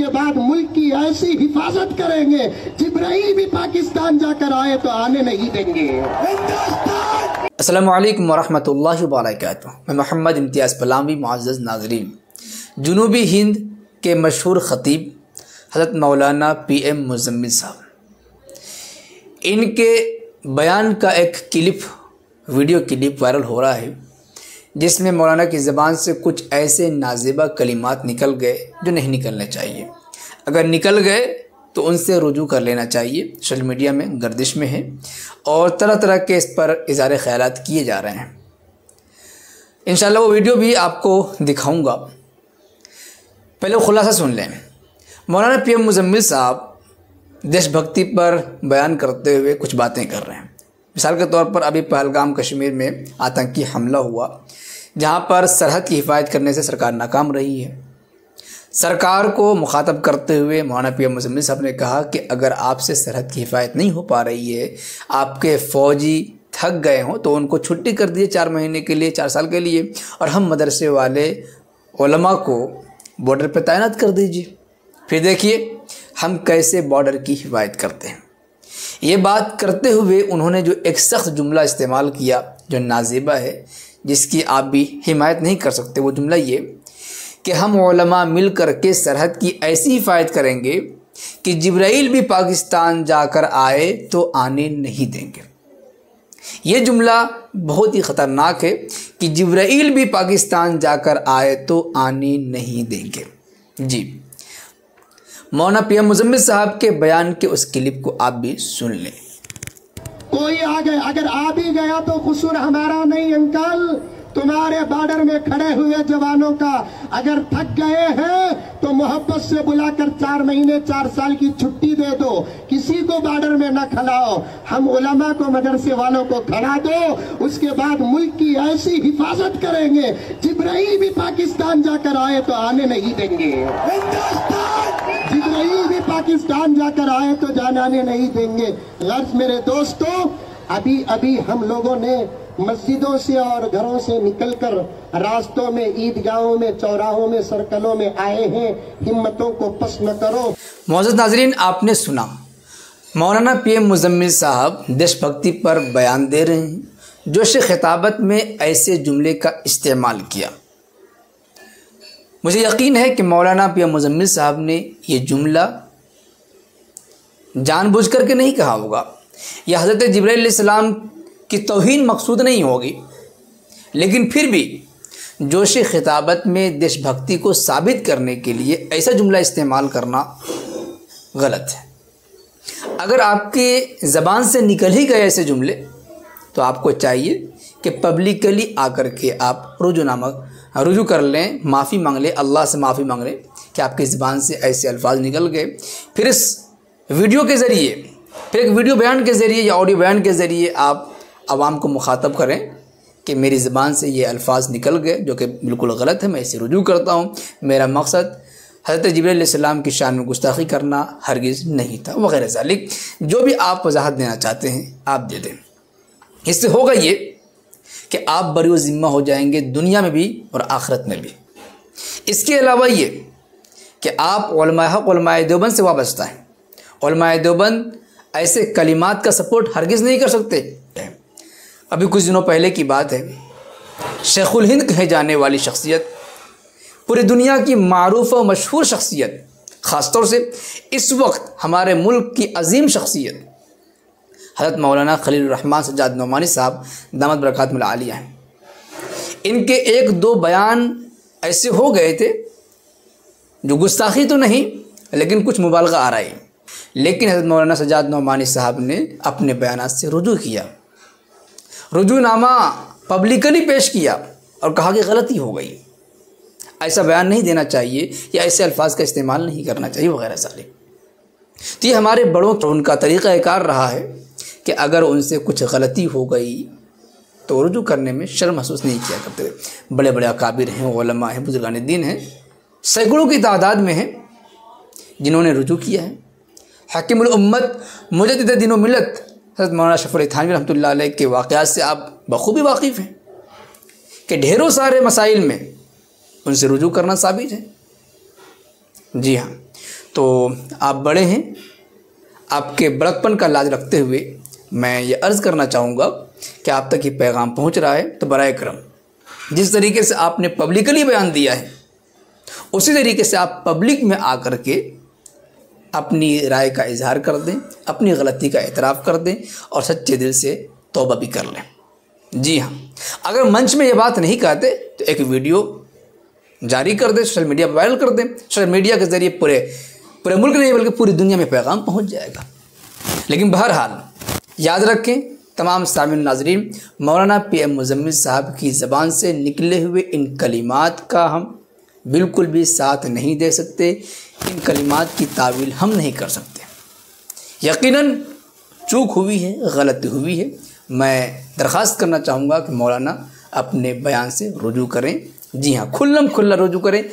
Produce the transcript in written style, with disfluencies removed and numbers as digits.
उसके बाद मुल्क की ऐसी हिफाजत करेंगे, जिब्राइल भी पाकिस्तान जाकर आए तो आने नहीं देंगे। अस्सलामु अलैकुम वरहमतुल्लाहि वबरकातुहू। मैं मोहम्मद इम्तियाज़ पलामी। मुअज़्ज़ज़ नाज़रीन, जुनूबी हिंद के मशहूर ख़तीब हज़रत मौलाना PM मुज़म्मिल साहब, इनके बयान का एक वीडियो क्लिप वायरल हो रहा है, जिसमें मौलाना की ज़बान से कुछ ऐसे नाज़िबा कलिमात निकल गए जो नहीं निकलने चाहिए। अगर निकल गए तो उनसे रुजू कर लेना चाहिए। सोशल मीडिया में गर्दिश में है और तरह तरह के इस पर इज़हार ख़यालात किए जा रहे हैं। इंशाअल्लाह वो वीडियो भी आपको दिखाऊंगा। पहले खुलासा सुन लें। मौलाना PM मुज़म्मिल साहब देशभक्ति पर बयान करते हुए कुछ बातें कर रहे हैं। मिसाल के तौर पर अभी पहलगाम कश्मीर में आतंकी हमला हुआ, जहां पर सरहद की हिफाजत करने से सरकार नाकाम रही है। सरकार को मुखातब करते हुए मौलाना PM मुज़म्मिल साहब ने कहा कि अगर आपसे सरहद की हिफाजत नहीं हो पा रही है, आपके फ़ौजी थक गए हों, तो उनको छुट्टी कर दिए 4 महीने के लिए, 4 साल के लिए, और हम मदरसे वाले उलमा को बॉर्डर पर तैनात कर दीजिए। फिर देखिए हम कैसे बॉर्डर की हिफाजत करते हैं। ये बात करते हुए उन्होंने जो एक सख्त जुमला इस्तेमाल किया, जो नाज़िबा है, जिसकी आप भी हिमायत नहीं कर सकते, वो जुमला ये कि हम उलमा मिल कर के सरहद की ऐसी हिफाजत करेंगे कि जिब्राइल भी पाकिस्तान जाकर आए तो आने नहीं देंगे। ये जुमला बहुत ही ख़तरनाक है कि जिब्राइल भी पाकिस्तान जाकर आए तो आने नहीं देंगे। जी, मौलाना PM मुज़म्मिल साहब के बयान के उस क्लिप को आप भी सुन लें। कोई आ गया, अगर आ भी गया तो कसूर हमारा नहीं अंकल, तुम्हारे बॉर्डर में खड़े हुए जवानों का। अगर थक गए हैं तो मोहब्बत से बुलाकर 4 महीने 4 साल की छुट्टी दे दो, किसी को बॉर्डर में न खड़ाओ। हम उलमा को, मदरसे वालों को खड़ा दो, उसके बाद मुल्क की ऐसी हिफाजत करेंगे, जिब्राइल भी पाकिस्तान जाकर आए तो आने नहीं देंगे। जिब्राइल भी पाकिस्तान जाकर आए तो जाने नहीं देंगे। गर्ज मेरे दोस्तों, अभी हम लोगों ने मस्जिदों से और घरों से निकलकर रास्तों में, ईदगाहों में, चौराहों में, सर्कलों में आए हैं। हिम्मतों को पस्त न करो। मौजूद नाजरीन, आपने सुना मौलाना PM मुज़म्मिल साहब देशभक्ति पर बयान दे रहे हैं, जोश खिताबत में ऐसे जुमले का इस्तेमाल किया। मुझे यकीन है कि मौलाना PM मुज़म्मिल साहब ने ये जुमला जानबूझ करके नहीं कहा होगा, यह हज़रत जिब्राइल अलैहिस्सलाम की तौहीन मकसूद नहीं होगी, लेकिन फिर भी जोश खिताबत में देशभक्ति को साबित करने के लिए ऐसा जुमला इस्तेमाल करना गलत है। अगर आपके ज़बान से निकल ही गए ऐसे जुमले, तो आपको चाहिए कि पब्लिकली आकर के आप रुजू कर लें, माफ़ी मांग लें, अल्लाह से माफ़ी मांग लें कि आपकी ज़बान से ऐसे अल्फाज निकल गए। फिर इस वीडियो के ज़रिए, फिर एक वीडियो बयान के ज़रिए या ऑडियो बयान के ज़रिए आप आवाम को मुखातब करें कि मेरी ज़बान से ये अल्फाज निकल गए, जो कि बिल्कुल गलत है, मैं इसे रुजू करता हूँ। मेरा मकसद हज़रत जिब्राइल अलैहिस्सलाम की शान में गुस्ताखी करना हरगिज़ नहीं था, वगैरह ज़ालिक। जो भी आप वजाहत देना चाहते हैं आप दे दें। इससे होगा ये कि आप बरी ज़िम्मा हो जाएंगे, दुनिया में भी और आखिरत में भी। इसके अलावा ये कि आप उलमाए हक़, उलमाए देवबंद से वाबस्ता हैं। उलमाए देवबंद ऐसे कलिमात का सपोर्ट हरगिज़ नहीं कर सकते। अभी कुछ दिनों पहले की बात है, शेखुल हिंद कहे जाने वाली शख्सियत, पूरी दुनिया की मारूफ और मशहूर शख्सियत, ख़ासतौर से इस वक्त हमारे मुल्क की अजीम शख्सियत हज़रत मौलाना खलील रहमान सज्जाद नोमानी साहब दामत बरकातुहुल आलिया हैं। इनके 1-2 बयान ऐसे हो गए थे जो गुस्ताखी तो नहीं, लेकिन कुछ मुबालगा आ रहा है। लेकिन हज़रत मौलाना सज्जाद नोमानी साहब ने अपने बयानात से रुजू किया, रुजूनामा पब्लिकली पेश किया और कहा कि गलती हो गई, ऐसा बयान नहीं देना चाहिए या ऐसे अल्फाज का इस्तेमाल नहीं करना चाहिए, वगैरह साले। तो ये हमारे बड़ों का उनका तरीक़ाकार रहा है कि अगर उनसे कुछ गलती हो गई तो रुजू करने में शर्म महसूस नहीं किया करते। बड़े बड़े अकाबिर हैं, उलमा हैं, बुजुर्गान दीन हैं, सैकड़ों की तादाद में हैं जिन्होंने रुजू किया है। हकीमुल उम्मत मुजद्दिद दीन व मिल्लत हज़रत मौलाना अशरफ अली थानवी रहमतुल्लाह अलैह के वाक़यात से आप बखूबी वाकिफ़ हैं कि ढेरों सारे मसाइल में उनसे रुजू करना साबित है। जी हाँ, तो आप बड़े हैं, आपके बड़कपन का लाज रखते हुए मैं ये अर्ज़ करना चाहूँगा कि आप तक ये पैगाम पहुँच रहा है तो बराए करम जिस तरीके से आपने पब्लिकली बयान दिया है उसी तरीके से आप पब्लिक में आकर के अपनी राय का इजहार कर दें, अपनी गलती का एतराफ़ कर दें और सच्चे दिल से तौबा भी कर लें। जी हाँ, अगर मंच में ये बात नहीं कहते तो एक वीडियो जारी कर दें, सोशल मीडिया पर वायरल कर दें। सोशल मीडिया के ज़रिए पूरे मुल्क नहीं बल्कि पूरी दुनिया में पैगाम पहुंच जाएगा। लेकिन बहरहाल याद रखें तमाम सामिन नाज़रीन, मौलाना PM मुज़म्मिल साहब की ज़बान से निकले हुए इन कलिमात का हम बिल्कुल भी साथ नहीं दे सकते, इन कलिमात की तावील हम नहीं कर सकते। यकीनन चूक हुई है, गलती हुई है। मैं दरख्वास्त करना चाहूँगा कि मौलाना अपने बयान से रुजू करें। जी हाँ, खुल्लम खुल्ला रुजू करें।